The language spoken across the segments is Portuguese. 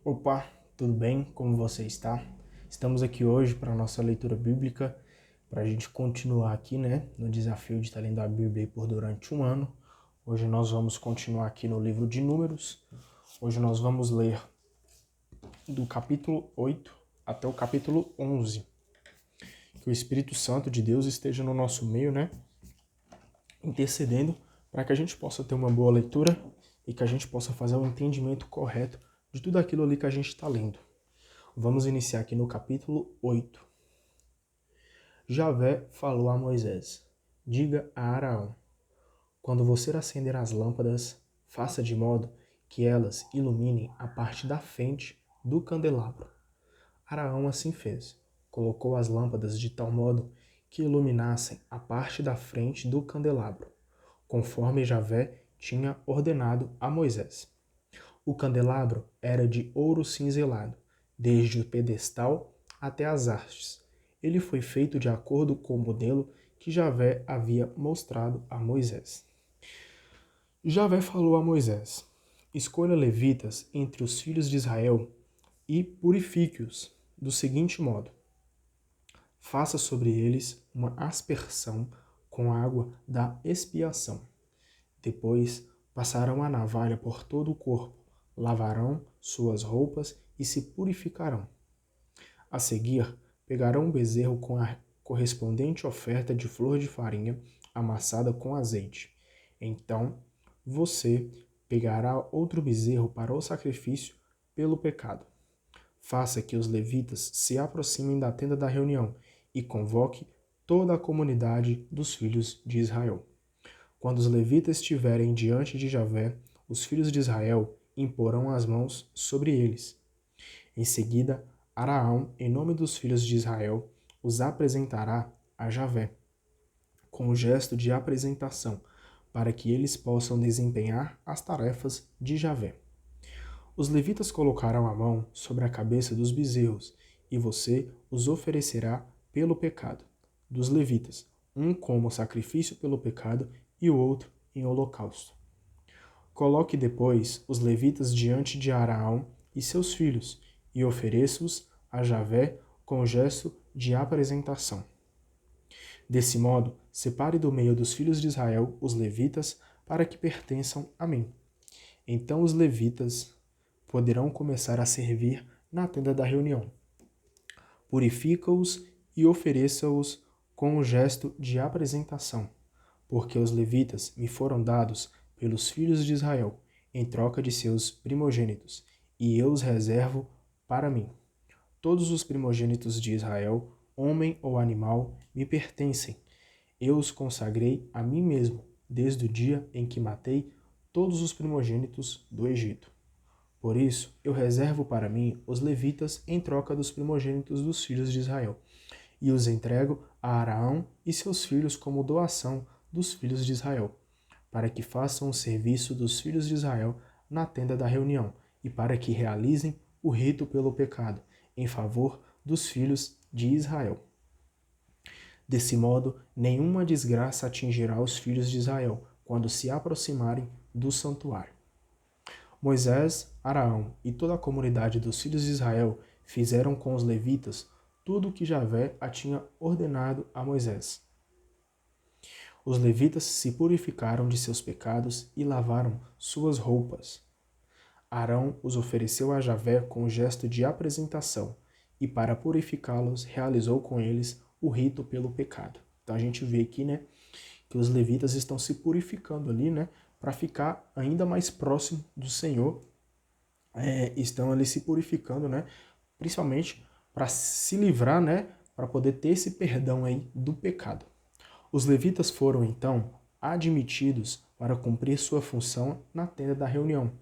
Opa, tudo bem? Como você está? Estamos aqui hoje para a nossa leitura bíblica, para a gente continuar aqui, no desafio de estar lendo a Bíblia aí por durante um ano. Hoje nós vamos continuar aqui no livro de Números. Hoje nós vamos ler do capítulo 8 até o capítulo 11. Que o Espírito Santo de Deus esteja no nosso meio, intercedendo para que a gente possa ter uma boa leitura e que a gente possa fazer o entendimento correto de tudo aquilo ali que a gente está lendo. Vamos iniciar aqui no capítulo 8. Javé falou a Moisés: diga a Araão, quando você acender as lâmpadas, faça de modo que elas iluminem a parte da frente do candelabro. Araão assim fez. Colocou as lâmpadas de tal modo que iluminassem a parte da frente do candelabro, conforme Javé tinha ordenado a Moisés. O candelabro era de ouro cinzelado, desde o pedestal até as hastes. Ele foi feito de acordo com o modelo que Javé havia mostrado a Moisés. Javé falou a Moisés: escolha levitas entre os filhos de Israel e purifique-os do seguinte modo: faça sobre eles uma aspersão com água da expiação. Depois passarão a navalha por todo o corpo, lavarão suas roupas e se purificarão. A seguir, pegarão um bezerro com a correspondente oferta de flor de farinha amassada com azeite. Então, você pegará outro bezerro para o sacrifício pelo pecado. Faça que os levitas se aproximem da tenda da reunião e convoque toda a comunidade dos filhos de Israel. Quando os levitas estiverem diante de Javé, os filhos de Israel imporão as mãos sobre eles. Em seguida, Araão, em nome dos filhos de Israel, os apresentará a Javé, com o gesto de apresentação, para que eles possam desempenhar as tarefas de Javé. Os levitas colocarão a mão sobre a cabeça dos bezerros, e você os oferecerá pelo pecado dos levitas, um como sacrifício pelo pecado e o outro em holocausto. Coloque depois os levitas diante de Araão e seus filhos, e ofereça-os a Javé com o gesto de apresentação. Desse modo, separe do meio dos filhos de Israel os levitas para que pertençam a mim. Então os levitas poderão começar a servir na tenda da reunião. Purifica-os e ofereça-os com o gesto de apresentação, porque os levitas me foram dados pelos filhos de Israel em troca de seus primogênitos, e eu os reservo para mim. Todos os primogênitos de Israel, homem ou animal, me pertencem. Eu os consagrei a mim mesmo, desde o dia em que matei todos os primogênitos do Egito. Por isso, eu reservo para mim os levitas em troca dos primogênitos dos filhos de Israel, e os entrego a Araão e seus filhos como doação dos filhos de Israel, para que façam o serviço dos filhos de Israel na tenda da reunião, e para que realizem o rito pelo pecado, em favor dos filhos de Israel. Desse modo, nenhuma desgraça atingirá os filhos de Israel quando se aproximarem do santuário. Moisés, Araão e toda a comunidade dos filhos de Israel fizeram com os levitas tudo o que Javé a tinha ordenado a Moisés. Os levitas se purificaram de seus pecados e lavaram suas roupas. Arão os ofereceu a Javé com um gesto de apresentação, e para purificá-los realizou com eles o rito pelo pecado. Então a gente vê aqui, que os levitas estão se purificando ali, para ficar ainda mais próximo do Senhor. Estão ali se purificando, principalmente para se livrar, para poder ter esse perdão aí do pecado. Os levitas foram, então, admitidos para cumprir sua função na tenda da reunião,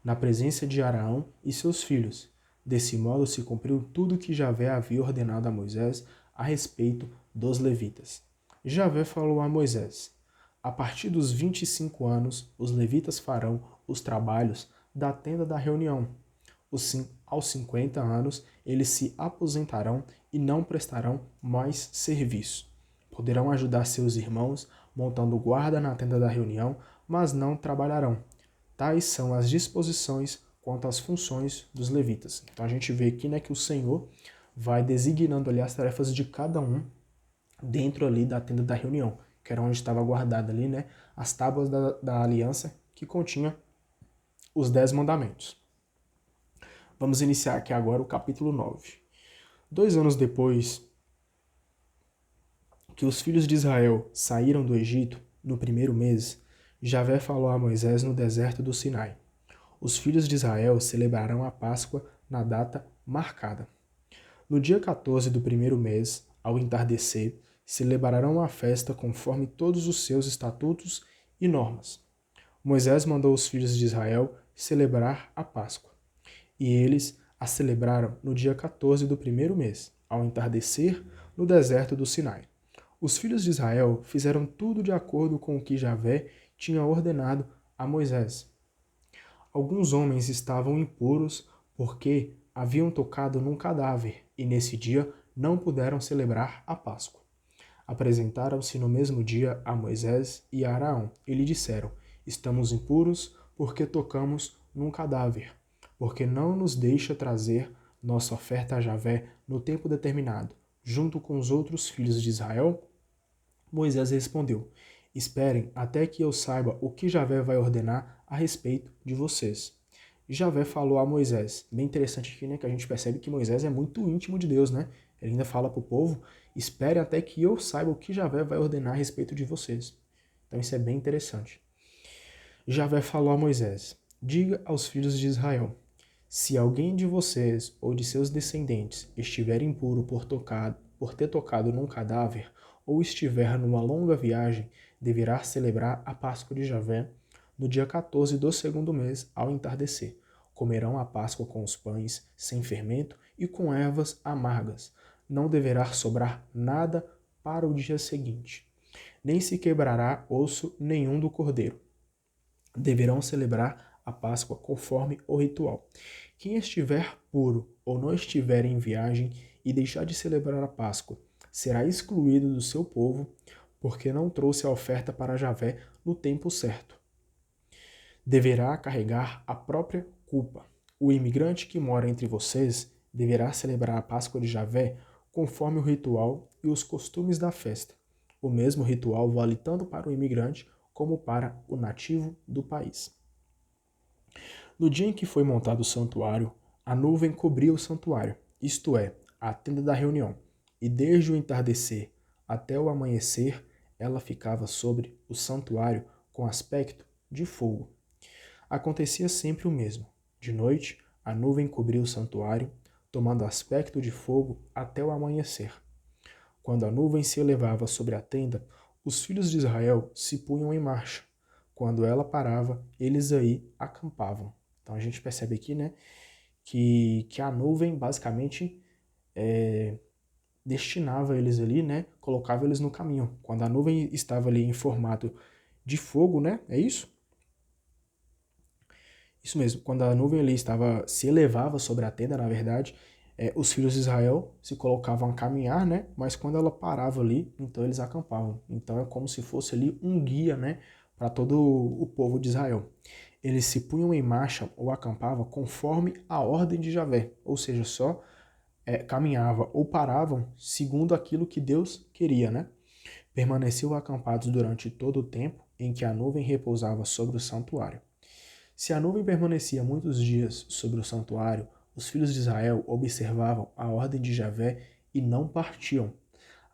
na presença de Araão e seus filhos. Desse modo se cumpriu tudo que Javé havia ordenado a Moisés a respeito dos levitas. Javé falou a Moisés: a partir dos 25 anos, os levitas farão os trabalhos da tenda da reunião. Aos 50 anos, eles se aposentarão e não prestarão mais serviço. Poderão ajudar seus irmãos montando guarda na tenda da reunião, mas não trabalharão. Tais são as disposições quanto às funções dos levitas. Então a gente vê aqui, né, que o Senhor vai designando ali as tarefas de cada um dentro ali da tenda da reunião, que era onde estava guardada ali, né, as tábuas da aliança que continha os 10 mandamentos. Vamos iniciar aqui agora o capítulo 9. 2 anos depois que os filhos de Israel saíram do Egito, no primeiro mês, Javé falou a Moisés no deserto do Sinai. Os filhos de Israel celebrarão a Páscoa na data marcada. No dia 14 do primeiro mês, ao entardecer, celebrarão a festa conforme todos os seus estatutos e normas. Moisés mandou os filhos de Israel celebrar a Páscoa. E eles a celebraram no dia 14 do primeiro mês, ao entardecer, no deserto do Sinai. Os filhos de Israel fizeram tudo de acordo com o que Javé tinha ordenado a Moisés. Alguns homens estavam impuros porque haviam tocado num cadáver e nesse dia não puderam celebrar a Páscoa. Apresentaram-se no mesmo dia a Moisés e a Araão e lhe disseram: Estamos impuros porque tocamos num cadáver, porque não nos deixa trazer nossa oferta a Javé no tempo determinado, junto com os outros filhos de Israel? Moisés respondeu: Esperem até que eu saiba o que Javé vai ordenar a respeito de vocês. Javé falou a Moisés. Bem interessante aqui, né, que a gente percebe que Moisés é muito íntimo de Deus, né? Ele ainda fala para o povo: Esperem até que eu saiba o que Javé vai ordenar a respeito de vocês. Então isso é bem interessante. Javé falou a Moisés: Diga aos filhos de Israel: Se alguém de vocês ou de seus descendentes estiver impuro por ter tocado num cadáver, ou estiver numa longa viagem, deverá celebrar a Páscoa de Javé no dia 14 do segundo mês, ao entardecer. Comerão a Páscoa com os pães sem fermento e com ervas amargas. Não deverá sobrar nada para o dia seguinte. Nem se quebrará osso nenhum do cordeiro. Deverão celebrar a Páscoa conforme o ritual. Quem estiver puro ou não estiver em viagem e deixar de celebrar a Páscoa, será excluído do seu povo, porque não trouxe a oferta para Javé no tempo certo. Deverá carregar a própria culpa. O imigrante que mora entre vocês deverá celebrar a Páscoa de Javé conforme o ritual e os costumes da festa. O mesmo ritual vale tanto para o imigrante como para o nativo do país. No dia em que foi montado o santuário, a nuvem cobria o santuário, isto é, a tenda da reunião, e desde o entardecer até o amanhecer ela ficava sobre o santuário com aspecto de fogo. Acontecia sempre o mesmo. De noite, a nuvem cobria o santuário, tomando aspecto de fogo até o amanhecer. Quando a nuvem se elevava sobre a tenda, os filhos de Israel se punham em marcha. Quando ela parava, eles aí acampavam. Então a gente percebe aqui, né, que a nuvem basicamente destinava eles ali, né, colocava eles no caminho. Quando a nuvem estava ali em formato de fogo, né, é isso? Isso mesmo, quando a nuvem ali se elevava sobre a tenda, na verdade, os filhos de Israel se colocavam a caminhar, né? Mas quando ela parava ali, então eles acampavam. Então é como se fosse ali um guia, né? Para todo o povo de Israel. Eles se punham em marcha ou acampavam conforme a ordem de Javé, ou seja, só caminhava ou paravam segundo aquilo que Deus queria, né? Permaneciam acampados durante todo o tempo em que a nuvem repousava sobre o santuário. Se a nuvem permanecia muitos dias sobre o santuário, os filhos de Israel observavam a ordem de Javé e não partiam.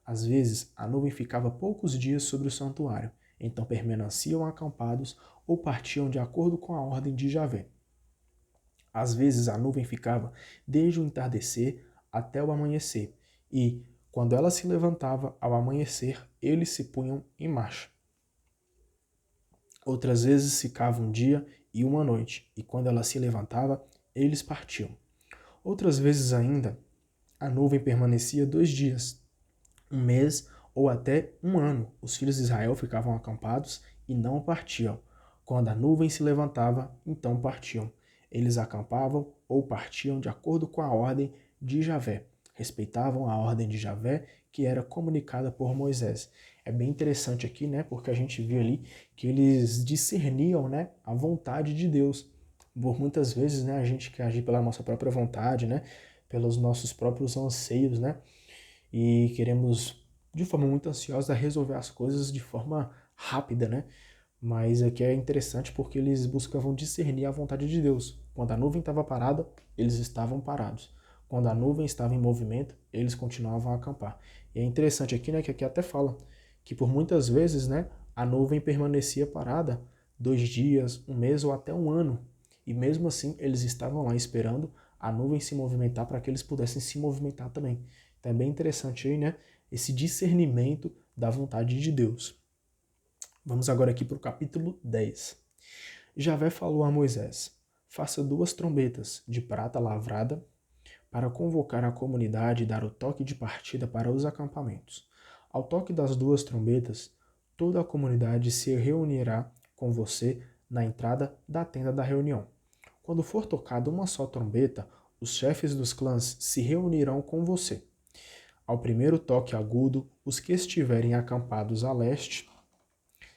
Às vezes, a nuvem ficava poucos dias sobre o santuário, então permaneciam acampados ou partiam de acordo com a ordem de Javé. Às vezes, a nuvem ficava desde o entardecer até o amanhecer, e, quando ela se levantava ao amanhecer, eles se punham em marcha. Outras vezes ficava um dia e uma noite, e quando ela se levantava, eles partiam. Outras vezes ainda, a nuvem permanecia 2 dias, um mês ou até um ano. Os filhos de Israel ficavam acampados e não partiam. Quando a nuvem se levantava, então partiam. Eles acampavam ou partiam de acordo com a ordem de Javé. Respeitavam a ordem de Javé, que era comunicada por Moisés. É bem interessante aqui, né, porque a gente viu ali que eles discerniam, né, a vontade de Deus. Por muitas vezes, né, a gente quer agir pela nossa própria vontade, né, pelos nossos próprios anseios, né, e queremos, de forma muito ansiosa, resolver as coisas de forma rápida, né? Mas aqui é interessante porque eles buscavam discernir a vontade de Deus. Quando a nuvem estava parada, eles estavam parados. Quando a nuvem estava em movimento, eles continuavam a acampar. E é interessante aqui, né, que aqui até fala que por muitas vezes, né, a nuvem permanecia parada 2 dias, um mês ou até um ano. E mesmo assim, eles estavam lá esperando a nuvem se movimentar para que eles pudessem se movimentar também. Então é bem interessante aí, né, esse discernimento da vontade de Deus. Vamos agora aqui para o capítulo 10. Javé falou a Moisés: faça 2 trombetas de prata lavrada para convocar a comunidade e dar o toque de partida para os acampamentos. Ao toque das 2 trombetas, toda a comunidade se reunirá com você na entrada da tenda da reunião. Quando for tocada uma só trombeta, os chefes dos clãs se reunirão com você. Ao primeiro toque agudo, os que estiverem acampados a leste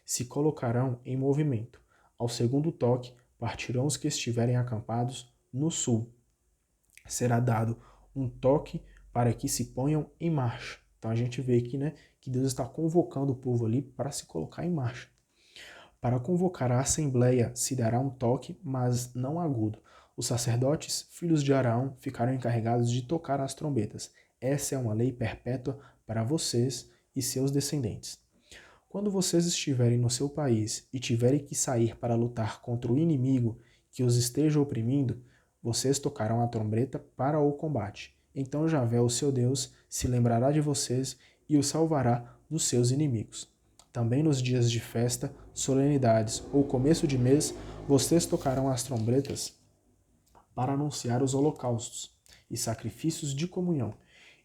se colocarão em movimento. Ao segundo toque, partirão os que estiverem acampados no sul. Será dado um toque para que se ponham em marcha. Então a gente vê aqui, né, que Deus está convocando o povo ali para se colocar em marcha. Para convocar a assembleia se dará um toque, mas não agudo. Os sacerdotes, filhos de Arão, ficarão encarregados de tocar as trombetas. Essa é uma lei perpétua para vocês e seus descendentes. Quando vocês estiverem no seu país e tiverem que sair para lutar contra o inimigo que os esteja oprimindo, vocês tocarão a trombeta para o combate. Então Javé, o seu Deus, se lembrará de vocês e os salvará dos seus inimigos. Também nos dias de festa, solenidades ou começo de mês, vocês tocarão as trombetas para anunciar os holocaustos e sacrifícios de comunhão.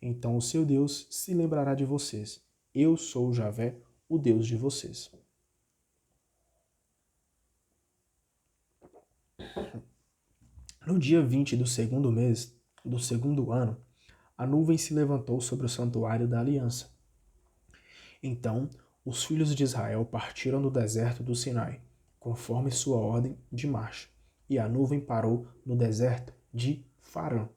Então o seu Deus se lembrará de vocês. Eu sou Javé, o Deus de vocês. No dia 20 do segundo mês do segundo ano, a nuvem se levantou sobre o santuário da aliança. Então, os filhos de Israel partiram do deserto do Sinai, conforme sua ordem de marcha, e a nuvem parou no deserto de Farã.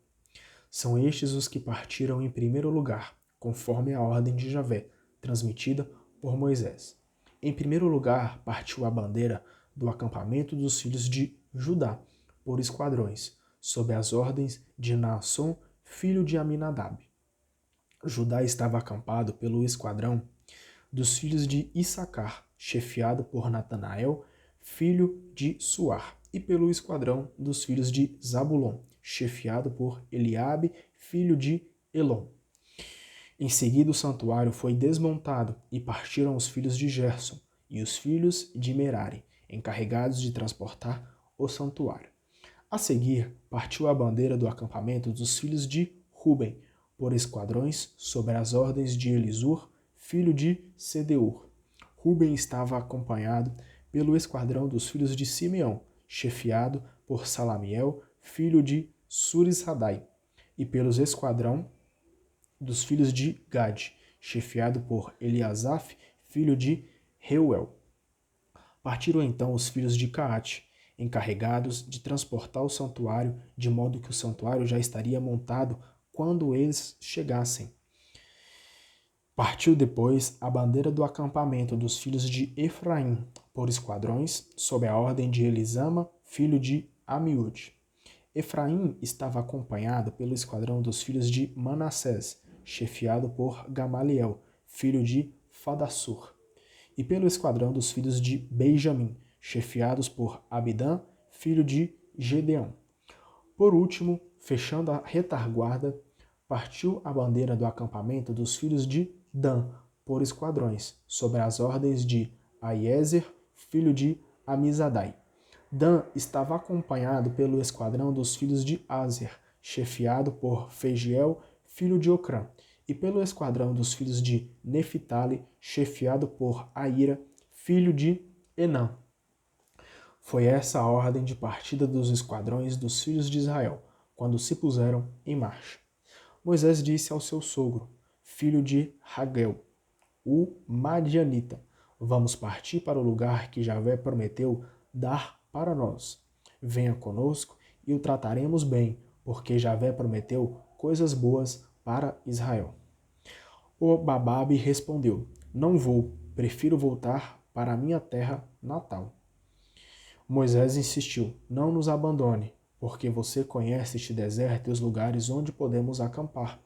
São estes os que partiram em primeiro lugar, conforme a ordem de Javé, transmitida por Moisés. Em primeiro lugar, partiu a bandeira do acampamento dos filhos de Judá, por esquadrões, sob as ordens de Naasson, filho de Aminadab. Judá estava acampado pelo esquadrão dos filhos de Issacar, chefiado por Natanael, filho de Suar, e pelo esquadrão dos filhos de Zabulon, chefiado por Eliabe, filho de Elon. Em seguida o santuário foi desmontado e partiram os filhos de Gerson e os filhos de Merari, encarregados de transportar o santuário. A seguir, partiu a bandeira do acampamento dos filhos de Ruben, por esquadrões, sob as ordens de Elisur, filho de Sedeur. Ruben estava acompanhado pelo esquadrão dos filhos de Simeão, chefiado por Salamiel, filho de Surissadai, e pelos esquadrão dos filhos de Gad, chefiado por Eliasaf, filho de Reuel. Partiram então os filhos de Caate, encarregados de transportar o santuário, de modo que o santuário já estaria montado quando eles chegassem. Partiu depois a bandeira do acampamento dos filhos de Efraim, por esquadrões, sob a ordem de Elisama, filho de Amiúde. Efraim estava acompanhado pelo esquadrão dos filhos de Manassés, chefiado por Gamaliel, filho de Fadassur, e pelo esquadrão dos filhos de Benjamim, chefiados por Abidã, filho de Gedeão. Por último, fechando a retaguarda, partiu a bandeira do acampamento dos filhos de Dan, por esquadrões, sob as ordens de Aiezer, filho de Amizadai. Dan estava acompanhado pelo esquadrão dos filhos de Azer, chefiado por Fegiel, filho de Ocrã, e pelo esquadrão dos filhos de Neftali, chefiado por Aira, filho de Enã. Foi essa a ordem de partida dos esquadrões dos filhos de Israel, quando se puseram em marcha. Moisés disse ao seu sogro, filho de Raguel, o Madianita: vamos partir para o lugar que Javé prometeu dar para nós. Venha conosco e o trataremos bem, porque Javé prometeu coisas boas para Israel. O Bababe respondeu: Não vou, prefiro voltar para a minha terra natal. Moisés insistiu: Não nos abandone, porque você conhece este deserto e os lugares onde podemos acampar.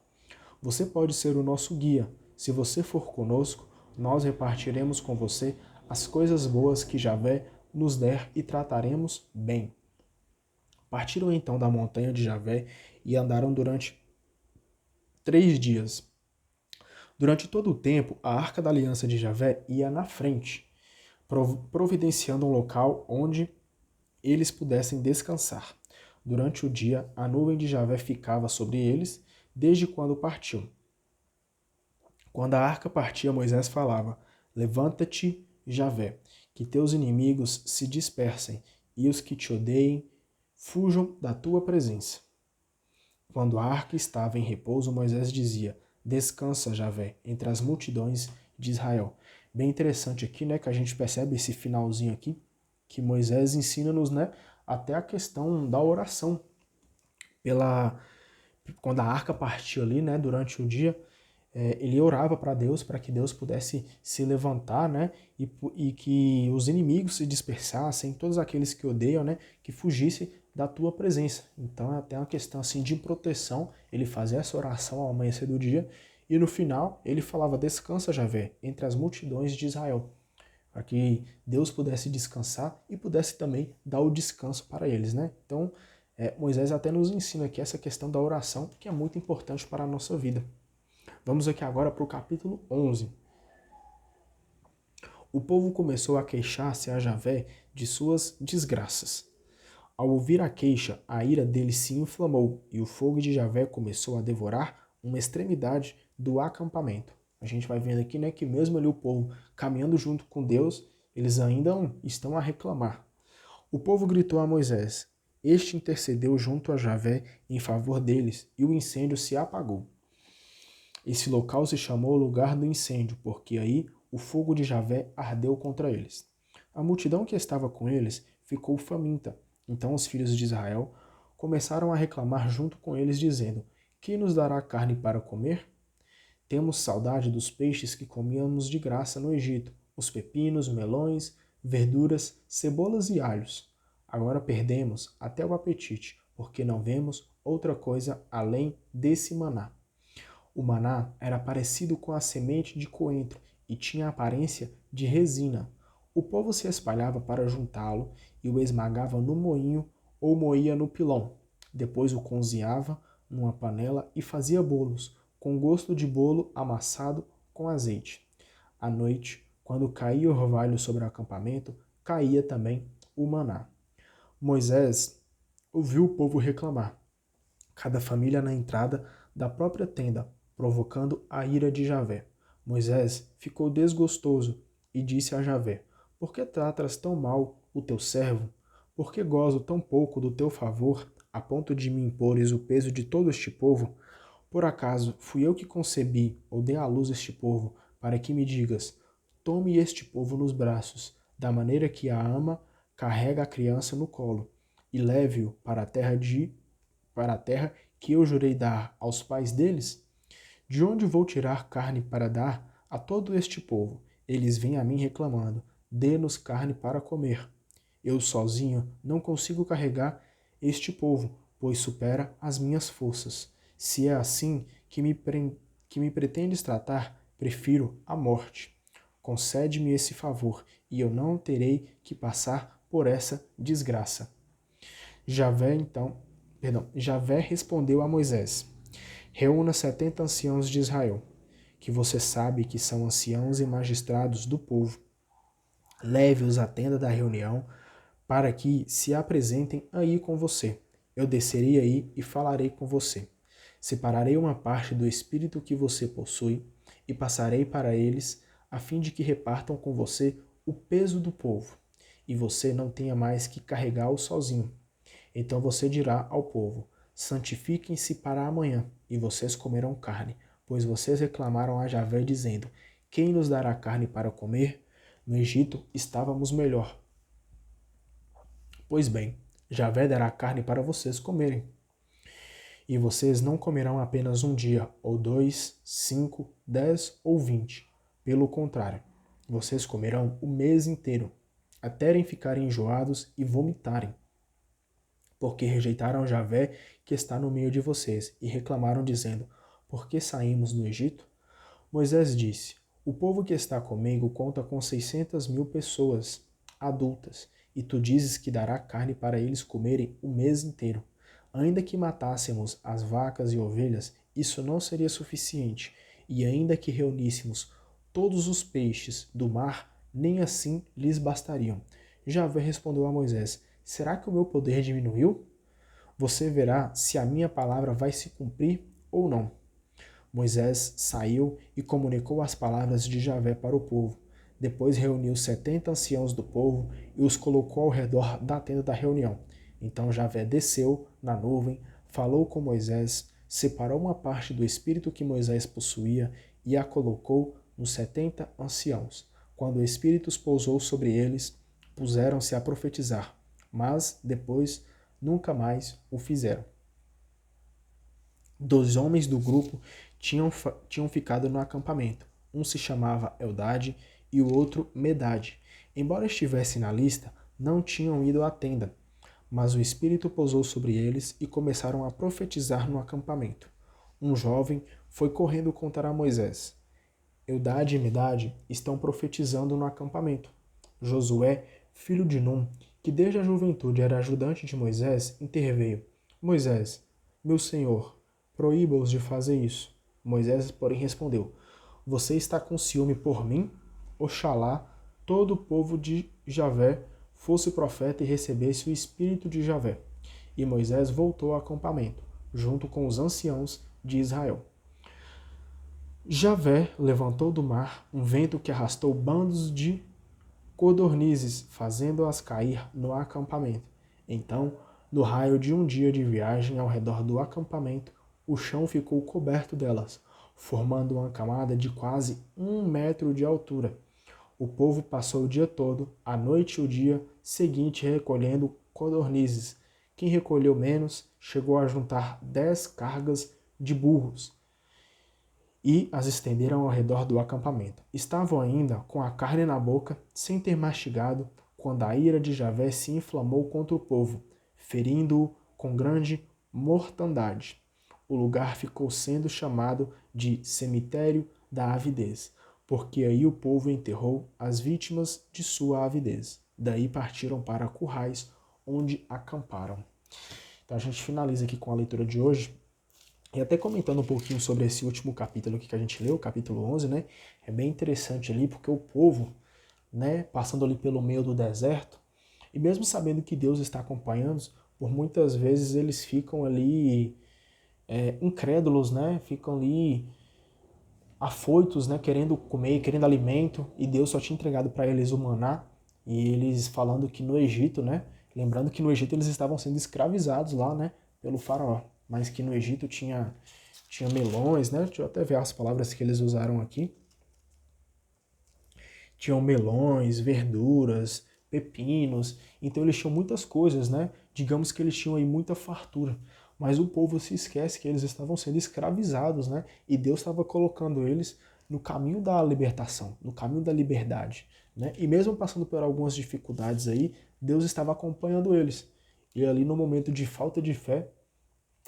Você pode ser o nosso guia. Se você for conosco, nós repartiremos com você as coisas boas que Javé nos der e trataremos bem. Partiram então da montanha de Javé e andaram durante 3 dias. Durante todo o tempo, a arca da aliança de Javé ia na frente, providenciando um local onde eles pudessem descansar. Durante o dia, a nuvem de Javé ficava sobre eles, desde quando partiu. Quando a arca partia, Moisés falava: Levanta-te, Javé, que teus inimigos se dispersem e os que te odeiem fujam da tua presença. Quando a arca estava em repouso, Moisés dizia: Descansa, Javé, entre as multidões de Israel. Bem interessante aqui, né, que a gente percebe esse finalzinho aqui, que Moisés ensina-nos, né, até a questão da oração. Quando a arca partiu ali, né, durante o dia, ele orava para Deus, para que Deus pudesse se levantar, né, e que os inimigos se dispersassem, todos aqueles que odeiam, né, que fugissem da tua presença. Então é até uma questão assim de proteção. Ele fazia essa oração ao amanhecer do dia e no final ele falava: Descansa, Javé, entre as multidões de Israel, para que Deus pudesse descansar e pudesse também dar o descanso para eles, né? Então Moisés até nos ensina aqui essa questão da oração, que é muito importante para a nossa vida. Vamos aqui agora para o capítulo 11. O povo começou a queixar-se a Javé de suas desgraças. Ao ouvir a queixa, a ira dele se inflamou e o fogo de Javé começou a devorar uma extremidade do acampamento. A gente vai vendo aqui, né, que mesmo ali o povo caminhando junto com Deus, eles ainda estão a reclamar. O povo gritou a Moisés. Este intercedeu junto a Javé em favor deles e o incêndio se apagou. Esse local se chamou lugar do incêndio, porque aí o fogo de Javé ardeu contra eles. A multidão que estava com eles ficou faminta. Então os filhos de Israel começaram a reclamar junto com eles, dizendo: Quem nos dará carne para comer? Temos saudade dos peixes que comíamos de graça no Egito, os pepinos, melões, verduras, cebolas e alhos. Agora perdemos até o apetite, porque não vemos outra coisa além desse maná. O maná era parecido com a semente de coentro e tinha a aparência de resina. O povo se espalhava para juntá-lo e o esmagava no moinho ou moía no pilão. Depois o cozinhava numa panela e fazia bolos, com gosto de bolo amassado com azeite. À noite, quando caía o orvalho sobre o acampamento, caía também o maná. Moisés ouviu o povo reclamar, cada família na entrada da própria tenda, provocando a ira de Javé. Moisés ficou desgostoso e disse a Javé: Por que tratas tão mal o teu servo? Por que gozo tão pouco do teu favor, a ponto de me impores o peso de todo este povo? Por acaso fui eu que concebi ou dei à luz este povo, para que me digas: Tome este povo nos braços, da maneira que a ama carrega a criança no colo, e leve-o para a terra que eu jurei dar aos pais deles? De onde vou tirar carne para dar a todo este povo? Eles vêm a mim reclamando: Dê-nos carne para comer. Eu sozinho não consigo carregar este povo, pois supera as minhas forças. Se é assim que me pretendes tratar, prefiro a morte. Concede-me esse favor, e eu não terei que passar por essa desgraça. Javé respondeu a Moisés: Reúna 70 anciãos de Israel, que você sabe que são anciãos e magistrados do povo. Leve-os à tenda da reunião, para que se apresentem aí com você. Eu descerei aí e falarei com você. Separarei uma parte do espírito que você possui e passarei para eles, a fim de que repartam com você o peso do povo, e você não tenha mais que carregá-lo sozinho. Então você dirá ao povo: santifiquem-se para amanhã, e vocês comerão carne, pois vocês reclamaram a Javé dizendo: Quem nos dará carne para comer? No Egito estávamos melhor. Pois bem, Javé dará carne para vocês comerem. E vocês não comerão apenas um dia, ou 2, 5, 10 ou 20. Pelo contrário, vocês comerão o mês inteiro, até ficarem enjoados e vomitarem. Porque rejeitaram Javé, que está no meio de vocês, e reclamaram, dizendo: Por que saímos do Egito? Moisés disse: O povo que está comigo conta com 600.000 pessoas adultas, e tu dizes que dará carne para eles comerem o mês inteiro. Ainda que matássemos as vacas e ovelhas, isso não seria suficiente, e ainda que reuníssemos todos os peixes do mar, nem assim lhes bastariam. Javé respondeu a Moisés: Será que o meu poder diminuiu? Você verá se a minha palavra vai se cumprir ou não. Moisés saiu e comunicou as palavras de Javé para o povo. Depois reuniu 70 anciãos do povo e os colocou ao redor da tenda da reunião. Então Javé desceu na nuvem, falou com Moisés, separou uma parte do espírito que Moisés possuía e a colocou nos 70 anciãos. Quando o espírito pousou sobre eles, puseram-se a profetizar, mas depois nunca mais o fizeram. 2 homens do grupo tinham ficado no acampamento. Um se chamava Eldade e o outro Medade. Embora estivessem na lista, não tinham ido à tenda. Mas o Espírito pousou sobre eles e começaram a profetizar no acampamento. Um jovem foi correndo contar a Moisés: Eldade e Medade estão profetizando no acampamento. Josué, filho de Num, que desde a juventude era ajudante de Moisés, interveio: Moisés, meu senhor, proíba-os de fazer isso. Moisés, porém, respondeu: Você está com ciúme por mim? Oxalá todo o povo de Javé fosse profeta e recebesse o espírito de Javé. E Moisés voltou ao acampamento, junto com os anciãos de Israel. Javé levantou do mar um vento que arrastou bandos de codornizes, fazendo-as cair no acampamento. Então, no raio de um dia de viagem ao redor do acampamento, o chão ficou coberto delas, formando uma camada de quase 1 metro de altura. O povo passou o dia todo, a noite e o dia seguinte recolhendo codornizes. Quem recolheu menos chegou a juntar 10 cargas de burros e as estenderam ao redor do acampamento. Estavam ainda com a carne na boca, sem ter mastigado, quando a ira de Javé se inflamou contra o povo, ferindo-o com grande mortandade. O lugar ficou sendo chamado de cemitério da avidez, porque aí o povo enterrou as vítimas de sua avidez. Daí partiram para currais, onde acamparam. Então a gente finaliza aqui com a leitura de hoje. E até comentando um pouquinho sobre esse último capítulo que a gente leu, o capítulo 11, né? É bem interessante ali, porque o povo, né, passando ali pelo meio do deserto, e mesmo sabendo que Deus está acompanhando, por muitas vezes eles ficam ali incrédulos, né? Ficam ali afoitos, né? Querendo comer, querendo alimento, e Deus só tinha entregado para eles o maná, e eles falando que no Egito, né? Lembrando que no Egito eles estavam sendo escravizados lá, né? Pelo faraó, mas que no Egito tinha melões, né? Deixa eu até ver as palavras que eles usaram aqui. Tinham melões, verduras, pepinos, então eles tinham muitas coisas, né? Digamos que eles tinham aí muita fartura, mas o povo se esquece que eles estavam sendo escravizados, né? E Deus estava colocando eles no caminho da libertação, no caminho da liberdade, né? E mesmo passando por algumas dificuldades aí, Deus estava acompanhando eles. E ali no momento de falta de fé,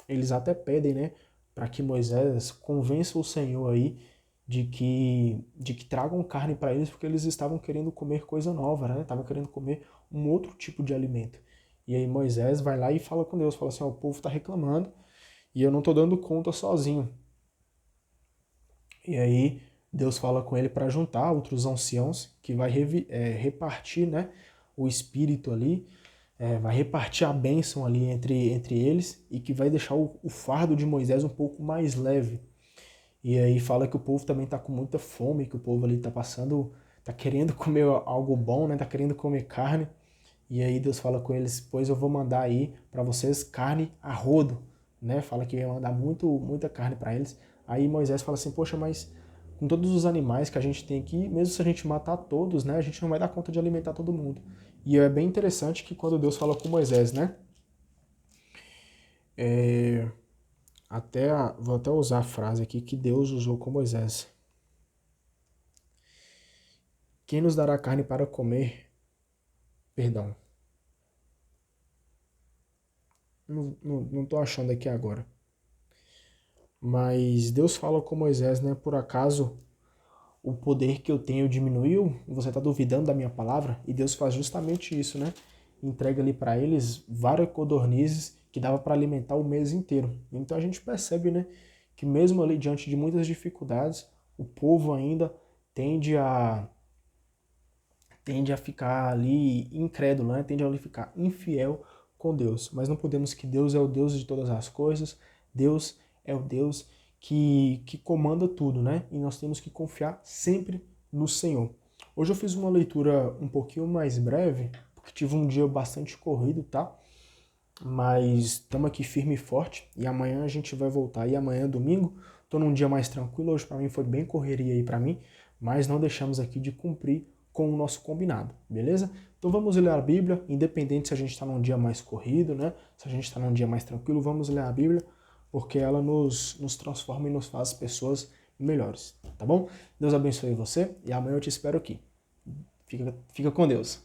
eles até pedem, né, para que Moisés convença o Senhor aí de que tragam carne para eles, porque eles estavam querendo comer coisa nova, né? Estavam querendo comer um outro tipo de alimento. E aí Moisés vai lá e fala com Deus, fala assim: ó, o povo está reclamando e eu não estou dando conta sozinho. E aí Deus fala com ele para juntar outros anciãos, que vai repartir, né, o espírito ali, vai repartir a bênção ali entre eles, e que vai deixar o fardo de Moisés um pouco mais leve. E aí fala que o povo também está com muita fome, que o povo ali está passando, está querendo comer algo bom, né? Está querendo comer carne. E aí Deus fala com eles: pois eu vou mandar aí para vocês carne a rodo, né? Fala que vai mandar muita carne para eles. Aí Moisés fala assim: poxa, mas com todos os animais que a gente tem aqui, mesmo se a gente matar todos, né? A gente não vai dar conta de alimentar todo mundo. E é bem interessante que quando Deus fala com Moisés, né? Vou até usar a frase aqui que Deus usou com Moisés. Quem nos dará carne para comer? Perdão, não tô achando aqui agora. Mas Deus fala com Moisés, né? Por acaso o poder que eu tenho diminuiu? Você está duvidando da minha palavra? E Deus faz justamente isso, né? Entrega ali para eles várias codornizes que dava para alimentar o mês inteiro. Então a gente percebe, né, que mesmo ali diante de muitas dificuldades, o povo ainda tende a tende a ficar ali incrédulo, né? Tende a ficar infiel com Deus. Mas não podemos que Deus é o Deus de todas as coisas, Deus é o Deus que comanda tudo, né? E nós temos que confiar sempre no Senhor. Hoje eu fiz uma leitura um pouquinho mais breve, porque tive um dia bastante corrido, tá? Mas estamos aqui firme e forte e amanhã a gente vai voltar. E amanhã, domingo, estou num dia mais tranquilo. Hoje para mim foi bem correria aí para mim, mas não deixamos aqui de cumprir com o nosso combinado, beleza? Então vamos ler a Bíblia, independente se a gente está num dia mais corrido, né? Se a gente está num dia mais tranquilo, vamos ler a Bíblia, porque ela nos transforma e nos faz pessoas melhores, tá bom? Deus abençoe você e amanhã eu te espero aqui. Fica com Deus.